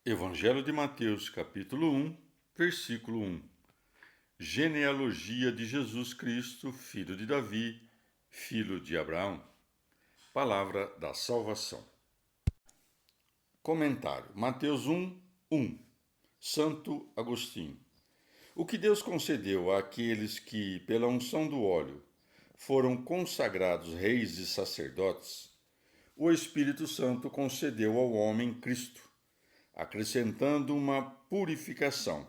Evangelho de Mateus, capítulo 1, versículo 1. Genealogia de Jesus Cristo, filho de Davi, filho de Abraão. Palavra da salvação. Comentário. Mateus 1, 1. Santo Agostinho. O que Deus concedeu àqueles que, pela unção do óleo, foram consagrados reis e sacerdotes, o Espírito Santo concedeu ao homem Cristo, acrescentando uma purificação,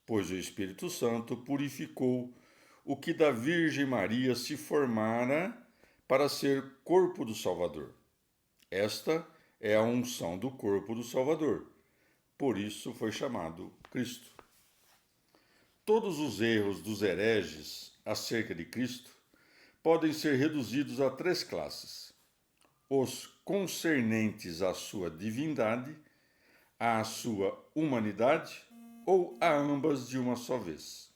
pois o Espírito Santo purificou o que da Virgem Maria se formara para ser corpo do Salvador. Esta é a unção do corpo do Salvador, por isso foi chamado Cristo. Todos os erros dos hereges acerca de Cristo podem ser reduzidos a três classes: os concernentes à sua divindade, à sua humanidade ou a ambas de uma só vez.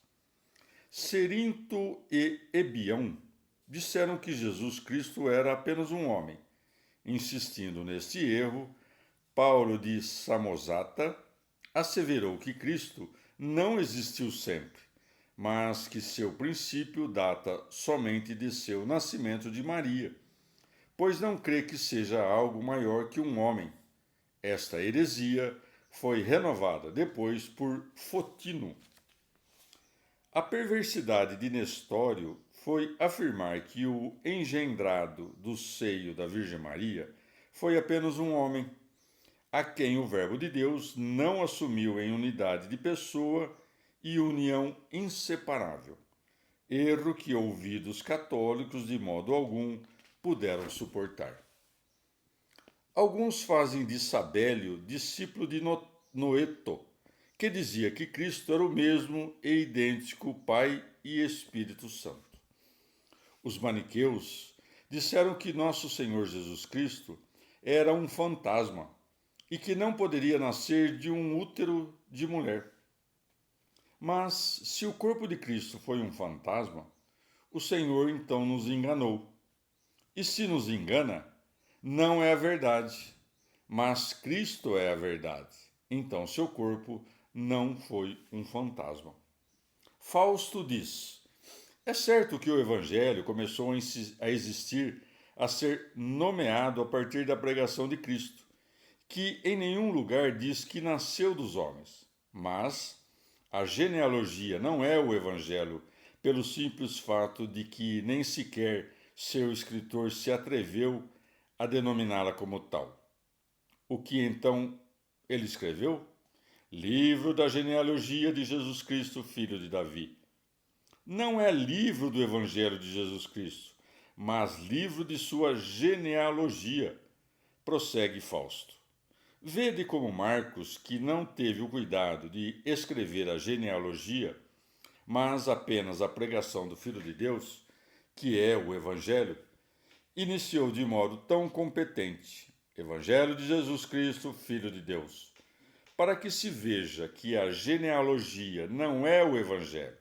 Cerinto e Ebião disseram que Jesus Cristo era apenas um homem. Insistindo neste erro, Paulo de Samosata asseverou que Cristo não existiu sempre, mas que seu princípio data somente de seu nascimento de Maria, pois não crê que seja algo maior que um homem. Esta heresia foi renovada depois por Fotino. A perversidade de Nestório foi afirmar que o engendrado do seio da Virgem Maria foi apenas um homem, a quem o Verbo de Deus não assumiu em unidade de pessoa e união inseparável. Erro que ouvidos católicos de modo algum puderam suportar. Alguns fazem de Sabélio discípulo de Noeto, que dizia que Cristo era o mesmo e idêntico Pai e Espírito Santo. Os maniqueus disseram que nosso Senhor Jesus Cristo era um fantasma e que não poderia nascer de um útero de mulher. Mas, se o corpo de Cristo foi um fantasma, o Senhor então nos enganou. E se nos engana, não é a verdade, mas Cristo é a verdade. Então seu corpo não foi um fantasma. Fausto diz: é certo que o Evangelho começou a existir, a ser nomeado a partir da pregação de Cristo, que em nenhum lugar diz que nasceu dos homens. Mas a genealogia não é o Evangelho pelo simples fato de que nem sequer seu escritor se atreveu a denominá-la como tal. O que então ele escreveu? Livro da genealogia de Jesus Cristo, filho de Davi. Não é livro do Evangelho de Jesus Cristo, mas livro de sua genealogia, prossegue Fausto. Vede como Marcos, que não teve o cuidado de escrever a genealogia, mas apenas a pregação do Filho de Deus, que é o Evangelho, iniciou de modo tão competente: Evangelho de Jesus Cristo, Filho de Deus, para que se veja que a genealogia não é o Evangelho.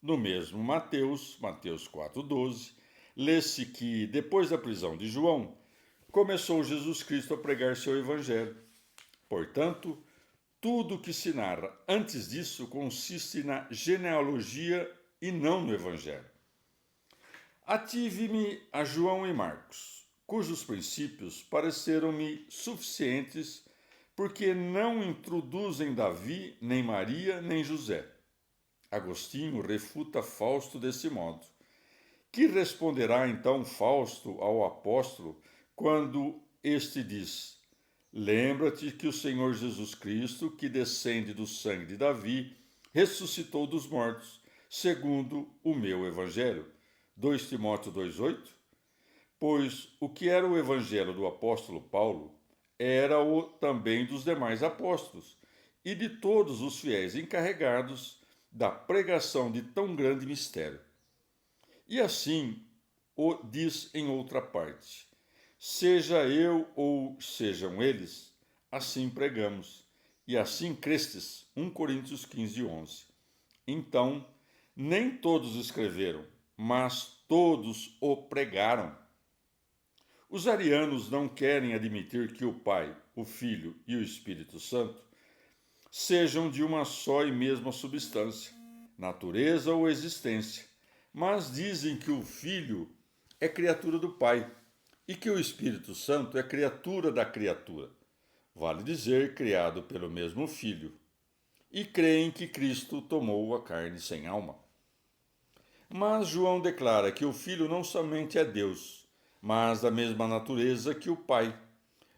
No mesmo Mateus 4,12, lê-se que, depois da prisão de João, começou Jesus Cristo a pregar seu Evangelho. Portanto, tudo o que se narra antes disso consiste na genealogia e não no Evangelho. Ative-me a João e Marcos, cujos princípios pareceram-me suficientes porque não introduzem Davi, nem Maria, nem José. Agostinho refuta Fausto desse modo. Que responderá então Fausto ao apóstolo quando este diz: lembra-te que o Senhor Jesus Cristo, que descende do sangue de Davi, ressuscitou dos mortos, segundo o meu evangelho. 2 Timóteo 2,8? Pois o que era o evangelho do apóstolo Paulo era o também dos demais apóstolos e de todos os fiéis encarregados da pregação de tão grande mistério. E assim o diz em outra parte: seja eu ou sejam eles, assim pregamos, e assim crestes. 1 Coríntios 15:11. Então, nem todos escreveram, mas todos o pregaram. Os arianos não querem admitir que o Pai, o Filho e o Espírito Santo sejam de uma só e mesma substância, natureza ou existência, mas dizem que o Filho é criatura do Pai e que o Espírito Santo é criatura da criatura, vale dizer, criado pelo mesmo Filho, e creem que Cristo tomou a carne sem alma. Mas João declara que o Filho não somente é Deus, mas da mesma natureza que o Pai,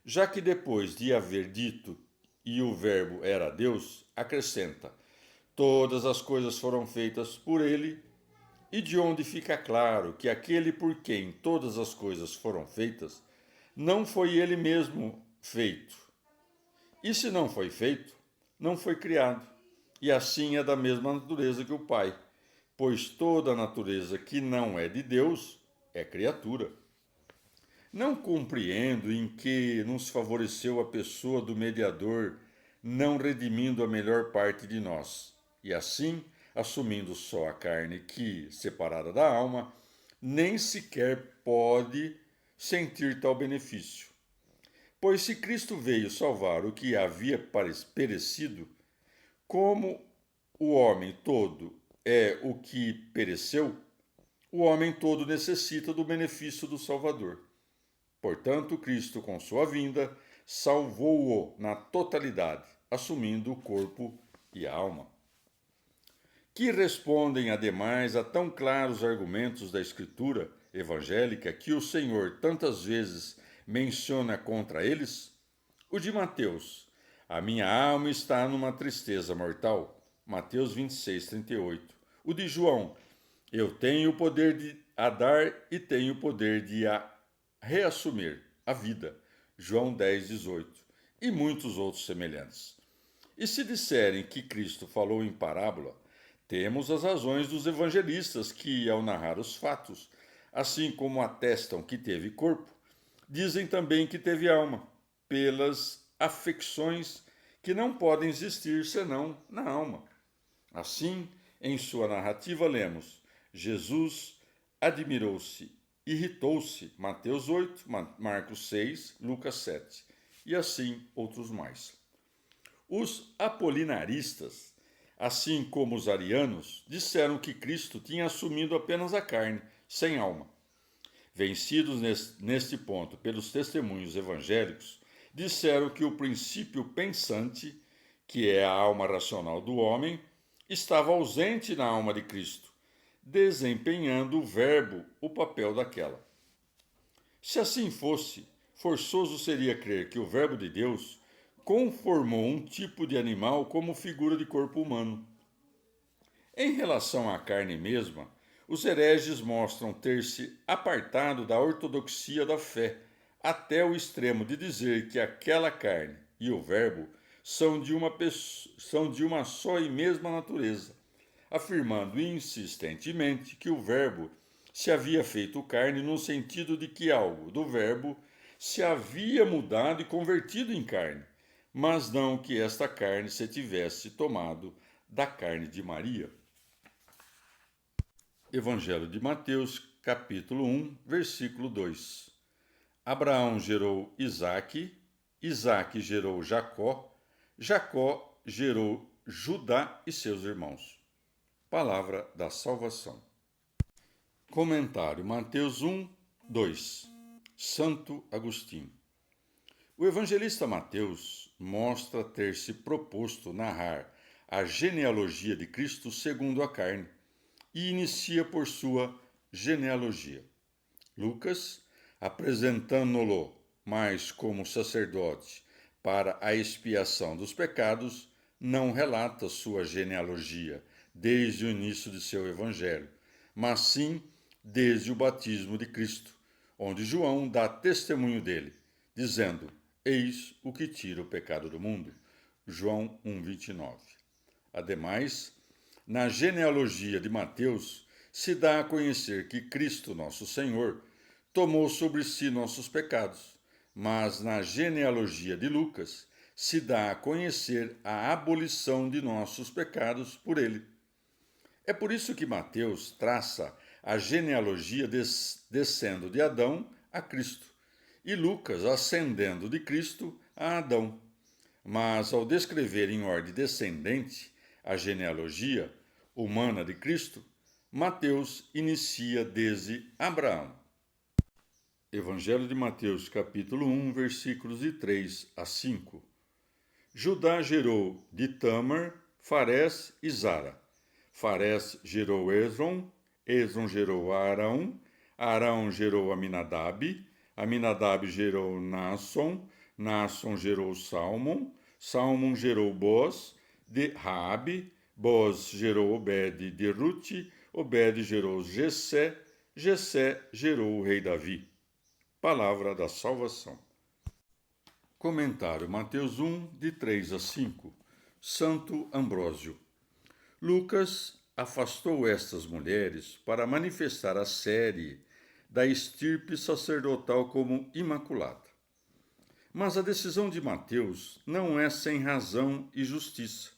já que depois de haver dito e o Verbo era Deus, acrescenta: todas as coisas foram feitas por ele, e de onde fica claro que aquele por quem todas as coisas foram feitas não foi ele mesmo feito. E se não foi feito, não foi criado, e assim é da mesma natureza que o Pai, pois toda a natureza que não é de Deus é criatura. Não compreendo em que nos favoreceu a pessoa do mediador, não redimindo a melhor parte de nós, e assim, assumindo só a carne que, separada da alma, nem sequer pode sentir tal benefício. Pois se Cristo veio salvar o que havia perecido, como o homem todo é o que pereceu, o homem todo necessita do benefício do Salvador. Portanto, Cristo, com sua vinda, salvou-o na totalidade, assumindo o corpo e a alma. Que respondem, ademais, a tão claros argumentos da Escritura evangélica que o Senhor tantas vezes menciona contra eles? O de Mateus: a minha alma está numa tristeza mortal. Mateus 26, 38. O de João: eu tenho o poder de a dar e tenho o poder de a reassumir a vida. João 10, 18. E muitos outros semelhantes. E se disserem que Cristo falou em parábola, temos as razões dos evangelistas que, ao narrar os fatos, assim como atestam que teve corpo, dizem também que teve alma, pelas afecções que não podem existir senão na alma. Assim, em sua narrativa lemos: Jesus admirou-se, irritou-se, Mateus 8, Marcos 6, Lucas 7, e assim outros mais. Os apolinaristas, assim como os arianos, disseram que Cristo tinha assumido apenas a carne, sem alma. Vencidos neste ponto pelos testemunhos evangélicos, disseram que o princípio pensante, que é a alma racional do homem, estava ausente na alma de Cristo, desempenhando o Verbo o papel daquela. Se assim fosse, forçoso seria crer que o Verbo de Deus conformou um tipo de animal como figura de corpo humano. Em relação à carne mesma, os hereges mostram ter-se apartado da ortodoxia da fé, até o extremo de dizer que aquela carne e o Verbo são de uma só e mesma natureza, afirmando insistentemente que o Verbo se havia feito carne no sentido de que algo do Verbo se havia mudado e convertido em carne, mas não que esta carne se tivesse tomado da carne de Maria. Evangelho de Mateus, capítulo 1, versículo 2. Abraão gerou Isaque, Isaque gerou Jacó, Jacó gerou Judá e seus irmãos. Palavra da salvação. Comentário Mateus 1, 2. Santo Agostinho. O evangelista Mateus mostra ter se proposto narrar a genealogia de Cristo segundo a carne e inicia por sua genealogia. Lucas, apresentando-lo mais como sacerdote para a expiação dos pecados, não relata sua genealogia desde o início de seu evangelho, mas sim desde o batismo de Cristo, onde João dá testemunho dele, dizendo: eis o que tira o pecado do mundo. João 1,29. Ademais, na genealogia de Mateus, se dá a conhecer que Cristo, nosso Senhor, tomou sobre si nossos pecados, mas na genealogia de Lucas, se dá a conhecer a abolição de nossos pecados por ele. É por isso que Mateus traça a genealogia descendo de Adão a Cristo, e Lucas ascendendo de Cristo a Adão. Mas ao descrever em ordem descendente a genealogia humana de Cristo, Mateus inicia desde Abraão. Evangelho de Mateus, capítulo 1, versículos de 3 a 5. Judá gerou de Tâmar, Farés e Zara. Farés gerou Esrom, Esrom gerou Arão, Arão gerou Aminadab, Aminadab gerou Naasson, Naasson gerou Salmon, Salmon gerou Boaz, de Raabe, Boaz gerou Obed de Rute, Obed gerou Jessé, Jessé gerou o rei Davi. Palavra da salvação. Comentário Mateus 1, de 3 a 5. Santo Ambrósio. Lucas afastou estas mulheres para manifestar a série da estirpe sacerdotal como imaculada. Mas a decisão de Mateus não é sem razão e justiça,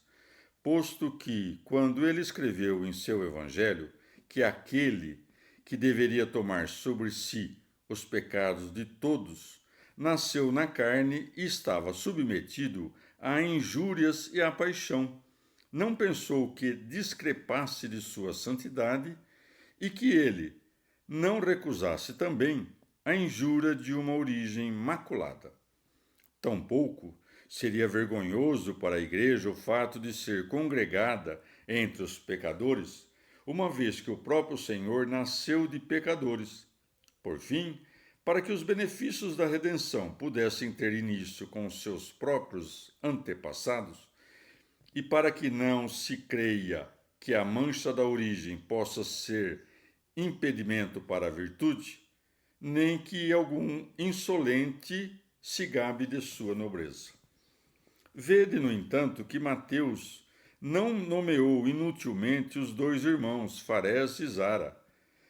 posto que, quando ele escreveu em seu evangelho que aquele que deveria tomar sobre si os pecados de todos nasceu na carne e estava submetido a injúrias e à paixão, não pensou que discrepasse de sua santidade e que ele não recusasse também a injúria de uma origem maculada. Tampouco seria vergonhoso para a igreja o fato de ser congregada entre os pecadores, uma vez que o próprio Senhor nasceu de pecadores. Por fim, para que os benefícios da redenção pudessem ter início com os seus próprios antepassados, e para que não se creia que a mancha da origem possa ser impedimento para a virtude, nem que algum insolente se gabe de sua nobreza. Vede, no entanto, que Mateus não nomeou inutilmente os dois irmãos, Farés e Zara,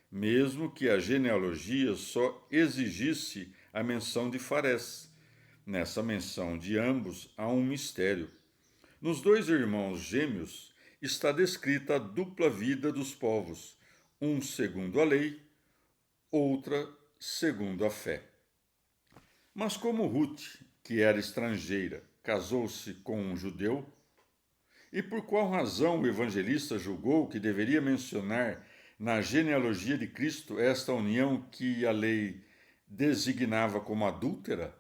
mesmo que a genealogia só exigisse a menção de Farés. Nessa menção de ambos há um mistério. Nos dois irmãos gêmeos está descrita a dupla vida dos povos, um segundo a lei, outra segundo a fé. Mas como Ruth, que era estrangeira, casou-se com um judeu, e por qual razão o evangelista julgou que deveria mencionar na genealogia de Cristo esta união que a lei designava como adúltera?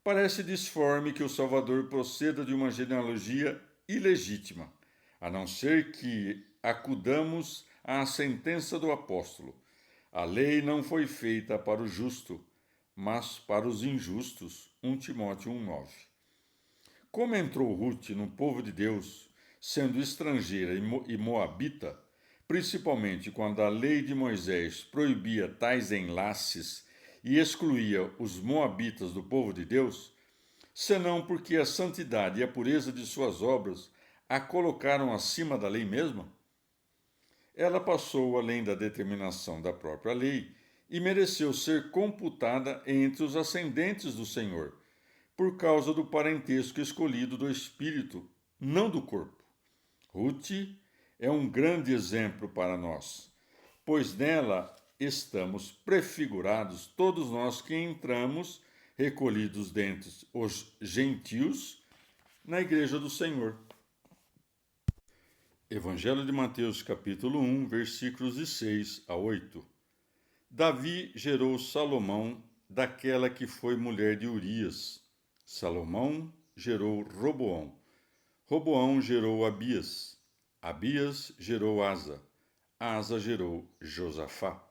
Parece disforme que o Salvador proceda de uma genealogia ilegítima, a não ser que acudamos à sentença do apóstolo. A lei não foi feita para o justo, mas para os injustos. 1 Timóteo 1,9. Como entrou Ruth no povo de Deus, sendo estrangeira e moabita, principalmente quando a lei de Moisés proibia tais enlaces e excluía os moabitas do povo de Deus, senão porque a santidade e a pureza de suas obras a colocaram acima da lei mesma? Ela passou além da determinação da própria lei e mereceu ser computada entre os ascendentes do Senhor, por causa do parentesco escolhido do espírito, não do corpo. Ruth é um grande exemplo para nós, pois nela estamos prefigurados todos nós que entramos, recolhidos dentre os gentios, na igreja do Senhor. Evangelho de Mateus, capítulo 1, versículos de 6 a 8. Davi gerou Salomão daquela que foi mulher de Urias. Salomão gerou Roboão. Roboão gerou Abias. Abias gerou Asa. Asa gerou Josafá.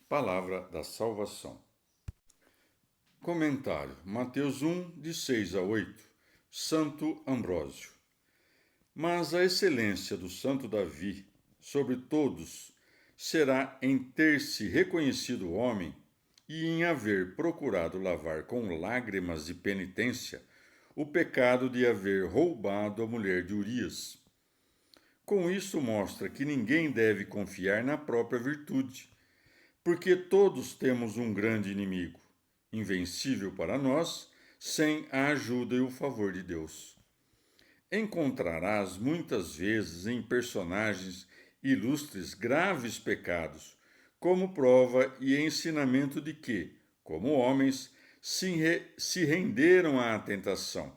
Palavra da salvação. Comentário. Mateus 1, de 6 a 8. Santo Ambrósio. Mas a excelência do santo Davi sobre todos será em ter se reconhecido homem e em haver procurado lavar com lágrimas de penitência o pecado de haver roubado a mulher de Urias. Com isso mostra que ninguém deve confiar na própria virtude, porque todos temos um grande inimigo, invencível para nós, sem a ajuda e o favor de Deus. Encontrarás muitas vezes em personagens ilustres graves pecados, como prova e ensinamento de que, como homens, se renderam à tentação,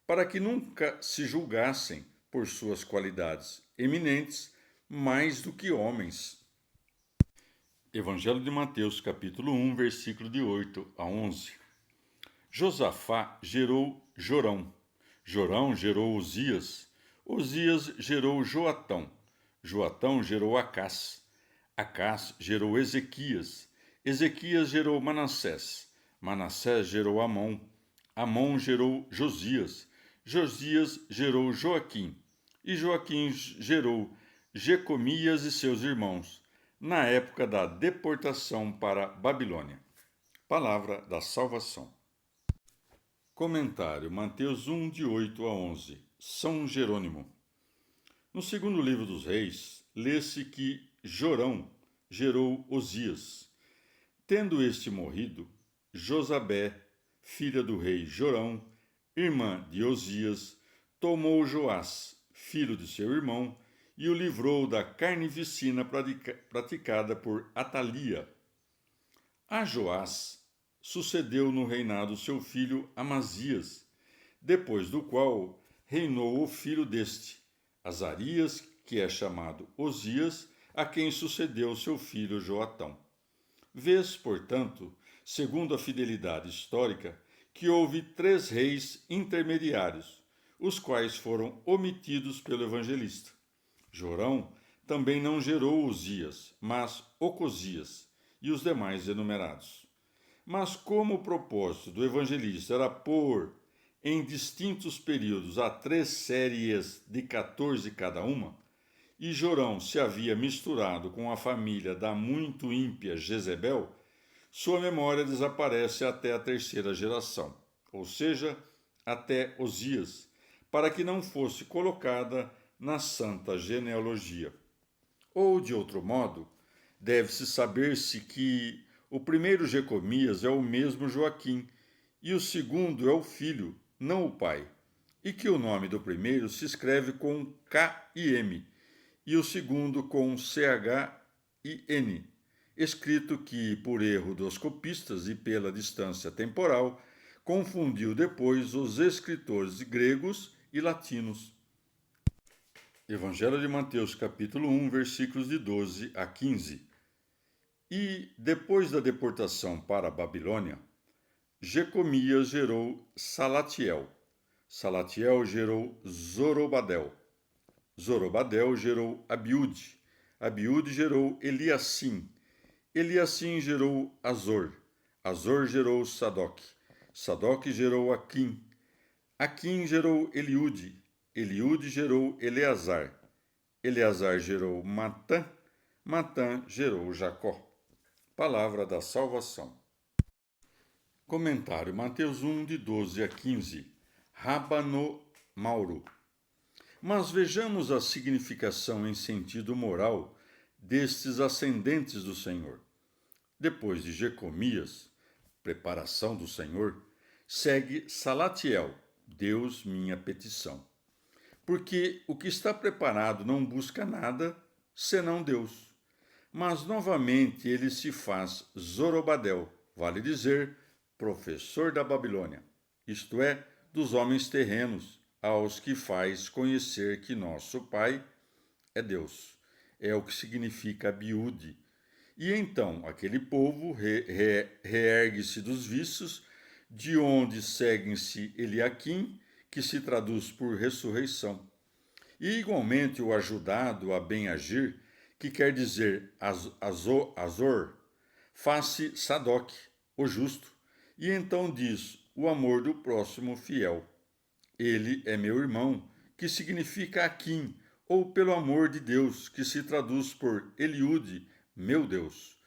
para que nunca se julgassem por suas qualidades eminentes mais do que homens. Evangelho de Mateus, capítulo 1, versículo de 8 a 11. Josafá gerou Jorão. Jorão gerou Uzias. Uzias gerou Joatão. Joatão gerou Acás. Acás gerou Ezequias. Ezequias gerou Manassés. Manassés gerou Amon. Amon gerou Josias. Josias gerou Joaquim. E Joaquim gerou Jecomias e seus irmãos, na época da deportação para Babilônia. Palavra da salvação. Comentário: Mateus 1, de 8 a 11. São Jerônimo. No segundo livro dos Reis, lê-se que Jorão gerou Uzias. Tendo este morrido, Josabé, filha do rei Jorão, irmã de Uzias, tomou Joás, filho de seu irmão, e o livrou da carnificina praticada por Atalia. A Joás sucedeu no reinado seu filho Amazias, depois do qual reinou o filho deste, Azarias, que é chamado Osias, a quem sucedeu seu filho Joatão. Vês, portanto, segundo a fidelidade histórica, que houve 3 reis intermediários, os quais foram omitidos pelo evangelista. Jorão também não gerou Uzias, mas Ocosias e os demais enumerados. Mas como o propósito do evangelista era pôr em distintos períodos a 3 séries de 14 cada uma, e Jorão se havia misturado com a família da muito ímpia Jezebel, sua memória desaparece até a 3ª geração, ou seja, até Osias, para que não fosse colocada na santa genealogia. Ou, de outro modo, deve-se saber-se que o primeiro Jecomias é o mesmo Joaquim, e o segundo é o filho, não o pai, e que o nome do primeiro se escreve com K e M, e o segundo com CH e N, escrito que, por erro dos copistas e pela distância temporal, confundiu depois os escritores gregos e latinos. Evangelho de Mateus, capítulo 1, versículos de 12 a 15. E, depois da deportação para a Babilônia, Jecomias gerou Salatiel. Salatiel gerou Zorobabel. Zorobabel gerou Abiúde. Abiúde gerou Eliacim. Eliacim gerou Azor. Azor gerou Sadoc. Sadoc gerou Aquim. Aquim gerou Eliúde. Eliúde gerou Eleazar. Eleazar gerou Matã. Matã gerou Jacó. Palavra da salvação. Comentário: Mateus 1, de 12 a 15. Rábano Mauro. Mas vejamos a significação em sentido moral destes ascendentes do Senhor. Depois de Jecomias, preparação do Senhor, segue Salatiel, Deus minha petição. Porque o que está preparado não busca nada senão Deus. Mas novamente ele se faz Zorobabel, vale dizer, professor da Babilônia, isto é, dos homens terrenos, aos que faz conhecer que nosso Pai é Deus. É o que significa Abiúde. E então aquele povo reergue-se dos vícios, de onde seguem-se Eliaquim, que se traduz por ressurreição. E igualmente o ajudado a bem agir, que quer dizer Azor, faz-se Sadoc, o justo, e então diz o amor do próximo fiel. Ele é meu irmão, que significa Aquim, ou pelo amor de Deus, que se traduz por Eliúde, meu Deus.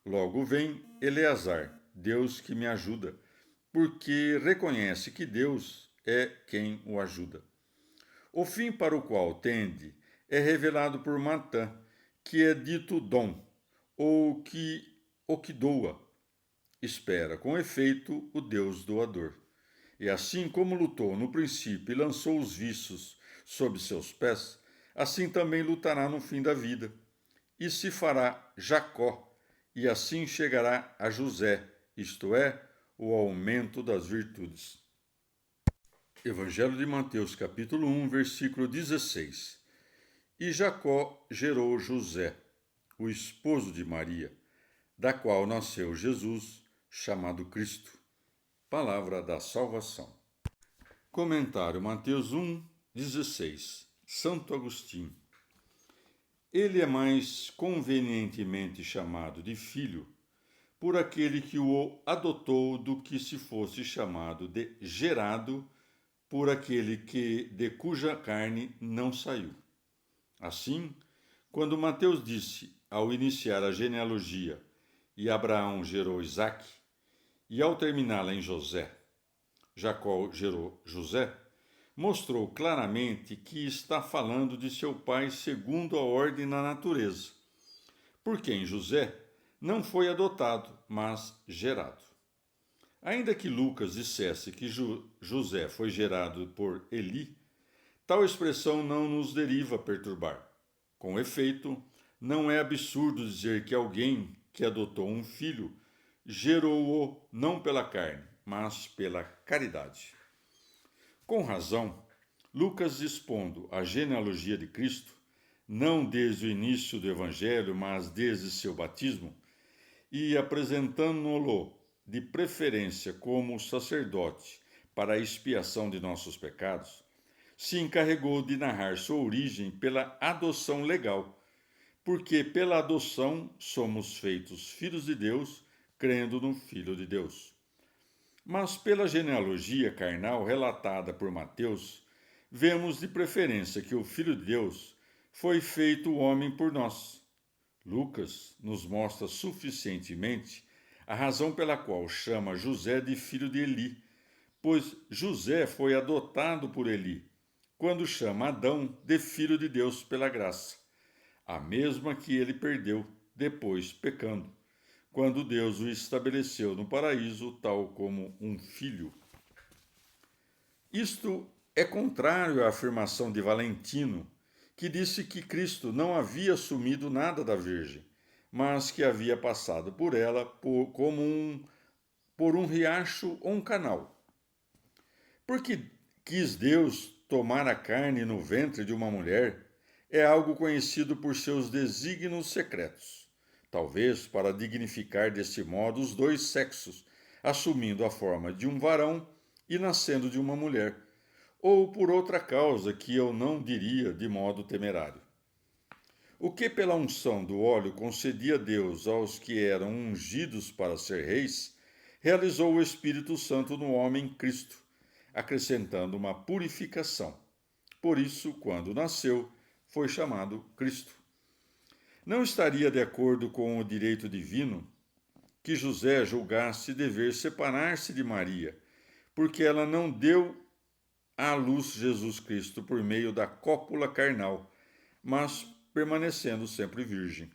Logo vem Eleazar, Deus que me ajuda, porque reconhece que Deus é quem o ajuda. O fim para o qual tende é revelado por Matã, que é dito dom, ou o que doa. Espera, com efeito, o Deus doador. E assim como lutou no princípio e lançou os vícios sob seus pés, assim também lutará no fim da vida. E se fará Jacó, e assim chegará a José, isto é, o aumento das virtudes. Evangelho de Mateus, capítulo 1, versículo 16. E Jacó gerou José, o esposo de Maria, da qual nasceu Jesus, chamado Cristo. Palavra da salvação. Comentário Mateus 1, 16. Santo Agostinho. Ele é mais convenientemente chamado de filho por aquele que o adotou do que se fosse chamado de gerado por aquele de cuja carne não saiu. Assim, quando Mateus disse, ao iniciar a genealogia, e Abraão gerou Isaque, e ao terminá-la em José, Jacó gerou José, mostrou claramente que está falando de seu pai segundo a ordem na natureza, porque em José não foi adotado, mas gerado. Ainda que Lucas dissesse que José foi gerado por Eli, tal expressão não nos deriva perturbar. Com efeito, não é absurdo dizer que alguém que adotou um filho gerou-o não pela carne, mas pela caridade. Com razão, Lucas, expondo a genealogia de Cristo, não desde o início do Evangelho, mas desde seu batismo, e apresentando-o de preferência como sacerdote para a expiação de nossos pecados, se encarregou de narrar sua origem pela adoção legal, porque pela adoção somos feitos filhos de Deus, crendo no Filho de Deus. Mas pela genealogia carnal relatada por Mateus, vemos de preferência que o Filho de Deus foi feito homem por nós. Lucas nos mostra suficientemente a razão pela qual chama José de filho de Eli, pois José foi adotado por Eli, quando chama Adão de filho de Deus pela graça, a mesma que ele perdeu depois pecando, quando Deus o estabeleceu no paraíso tal como um filho. Isto é contrário à afirmação de Valentino, que disse que Cristo não havia assumido nada da Virgem, mas que havia passado por ela por um riacho ou um canal. Porque quis Deus tomar a carne no ventre de uma mulher é algo conhecido por seus desígnios secretos, talvez para dignificar desse modo os dois sexos, assumindo a forma de um varão e nascendo de uma mulher, ou por outra causa que eu não diria de modo temerário. O que pela unção do óleo concedia Deus aos que eram ungidos para ser reis, realizou o Espírito Santo no homem Cristo, acrescentando uma purificação. Por isso, quando nasceu, foi chamado Cristo. Não estaria de acordo com o direito divino que José julgasse dever separar-se de Maria, porque ela não deu à luz Jesus Cristo por meio da cópula carnal, mas permanecendo sempre virgem.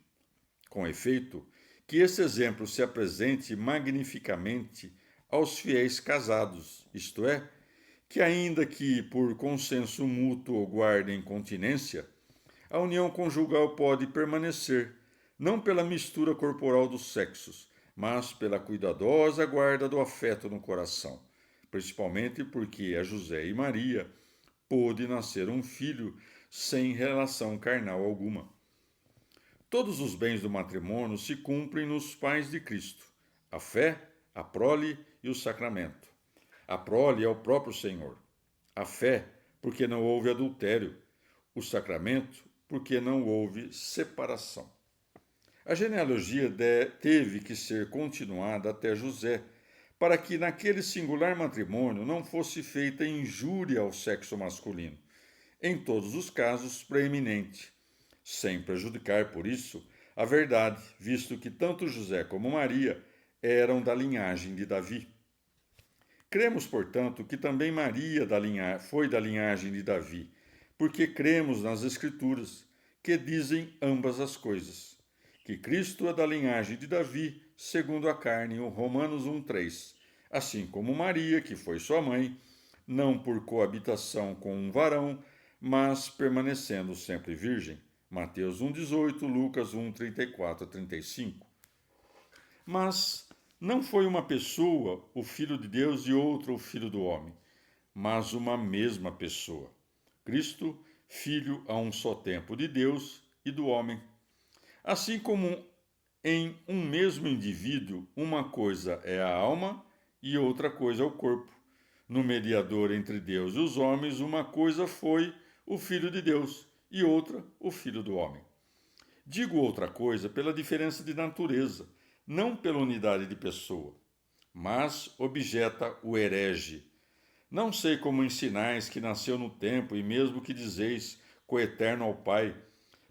Com efeito, que esse exemplo se apresente magnificamente aos fiéis casados, isto é, que ainda que por consenso mútuo guardem continência, a união conjugal pode permanecer, não pela mistura corporal dos sexos, mas pela cuidadosa guarda do afeto no coração, principalmente porque a José e Maria pôde nascer um filho sem relação carnal alguma. Todos os bens do matrimônio se cumprem nos pais de Cristo: a fé, a prole e o sacramento. A prole é o próprio Senhor. A fé, porque não houve adultério. O sacramento, porque não houve separação. A genealogia teve que ser continuada até José, para que naquele singular matrimônio não fosse feita injúria ao sexo masculino, em todos os casos preeminente, sem prejudicar por isso a verdade, visto que tanto José como Maria eram da linhagem de Davi. Cremos, portanto, que também Maria foi da linhagem de Davi, porque cremos nas Escrituras, que dizem ambas as coisas. Que Cristo é da linhagem de Davi, segundo a carne, o Romanos 1,3, assim como Maria, que foi sua mãe, não por coabitação com um varão, mas permanecendo sempre virgem. Mateus 1,18, Lucas 1,34 a 35. Mas não foi uma pessoa o Filho de Deus e outra o Filho do homem, mas uma mesma pessoa. Cristo, Filho a um só tempo de Deus e do homem. Assim como em um mesmo indivíduo, uma coisa é a alma e outra coisa é o corpo. No mediador entre Deus e os homens, uma coisa foi o Filho de Deus e outra o Filho do homem. Digo outra coisa pela diferença de natureza, não pela unidade de pessoa. Mas, objeta o herege, não sei como ensinais que nasceu no tempo, e mesmo que dizeis coeterno ao Pai,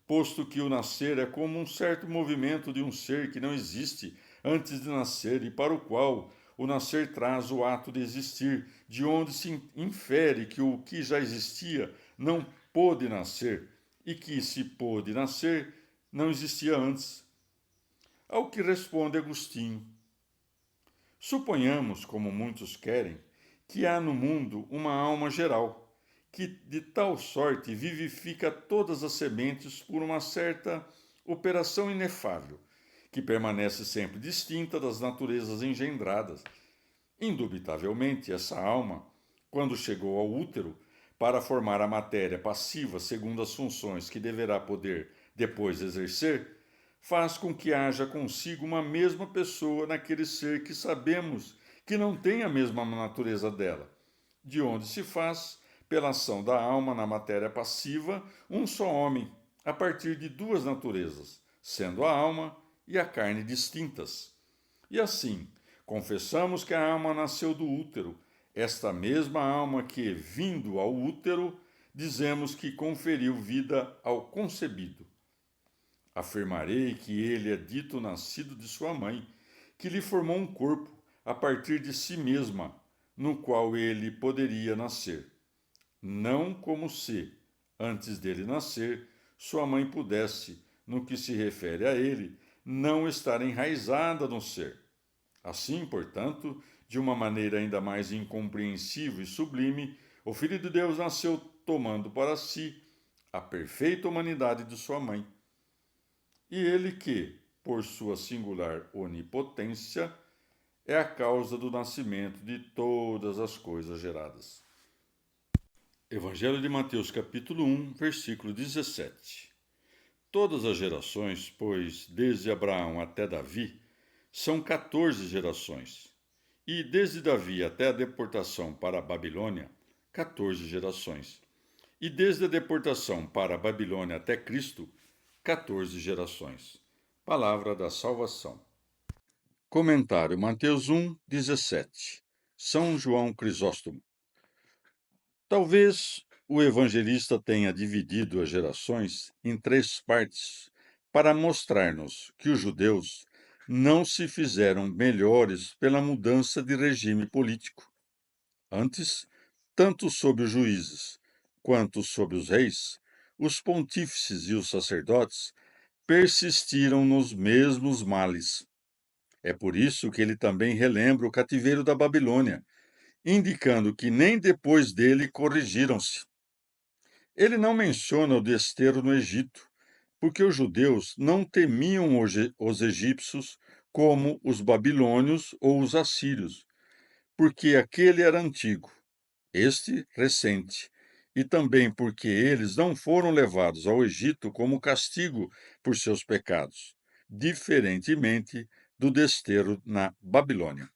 posto que o nascer é como um certo movimento de um ser que não existe antes de nascer e para o qual o nascer traz o ato de existir, de onde se infere que o que já existia não pôde nascer e que, se pôde nascer, não existia antes. Ao que responde Agostinho: suponhamos, como muitos querem, que há no mundo uma alma geral, que de tal sorte vivifica todas as sementes por uma certa operação inefável, que permanece sempre distinta das naturezas engendradas. Indubitavelmente, essa alma, quando chegou ao útero, para formar a matéria passiva segundo as funções que deverá poder depois exercer, faz com que haja consigo uma mesma pessoa naquele ser que sabemos que não tem a mesma natureza dela, de onde se faz, pela ação da alma na matéria passiva, um só homem, a partir de duas naturezas, sendo a alma e a carne distintas. E assim, confessamos que a alma nasceu do útero, esta mesma alma que, vindo ao útero, dizemos que conferiu vida ao concebido. Afirmarei que ele é dito nascido de sua mãe, que lhe formou um corpo a partir de si mesma, no qual ele poderia nascer. Não como se, antes dele nascer, sua mãe pudesse, no que se refere a ele, não estar enraizada no ser. Assim, portanto, de uma maneira ainda mais incompreensível e sublime, o Filho de Deus nasceu tomando para si a perfeita humanidade de sua mãe. E ele que, por sua singular onipotência, é a causa do nascimento de todas as coisas geradas. Evangelho de Mateus, capítulo 1, versículo 17. Todas as gerações, pois desde Abraão até Davi, são 14 gerações. E desde Davi até a deportação para a Babilônia, 14 gerações. E desde a deportação para a Babilônia até Cristo, 14 gerações. Palavra da salvação. Comentário Mateus 1, 17. São João Crisóstomo. Talvez o evangelista tenha dividido as gerações em três partes para mostrar-nos que os judeus não se fizeram melhores pela mudança de regime político. Antes, tanto sob os juízes quanto sob os reis, os pontífices e os sacerdotes persistiram nos mesmos males. É por isso que ele também relembra o cativeiro da Babilônia, indicando que nem depois dele corrigiram-se. Ele não menciona o desterro no Egito, porque os judeus não temiam os egípcios como os babilônios ou os assírios, porque aquele era antigo, este recente, e também porque eles não foram levados ao Egito como castigo por seus pecados, diferentemente do desterro na Babilônia.